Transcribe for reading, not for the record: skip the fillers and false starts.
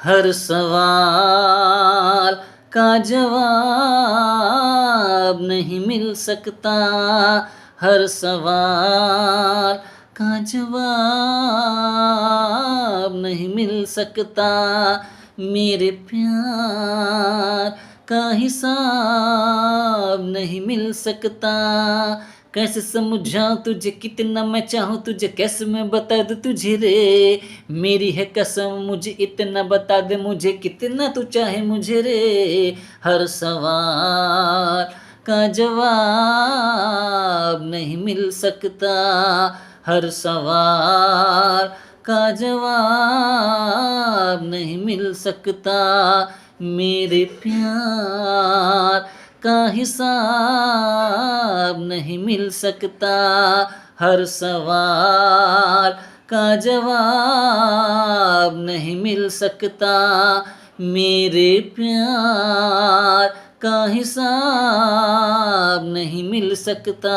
हर सवाल का जवाब नहीं मिल सकता, हर सवाल का जवाब नहीं मिल सकता, मेरे प्यार का हिसाब नहीं मिल सकता। कैसे समझाऊं तुझे कितना मैं चाहूं तुझे, कैसे मैं बता दूं तुझे रे, मेरी है कसम मुझे इतना बता दे मुझे कितना तू चाहे मुझे रे। हर सवाल का जवाब नहीं मिल सकता, हर सवाल का जवाब नहीं मिल सकता, मेरे प्यार का हिसाब नहीं मिल सकता, हर सवाल का जवाब नहीं मिल सकता, मेरे प्यार का हिसाब नहीं मिल सकता।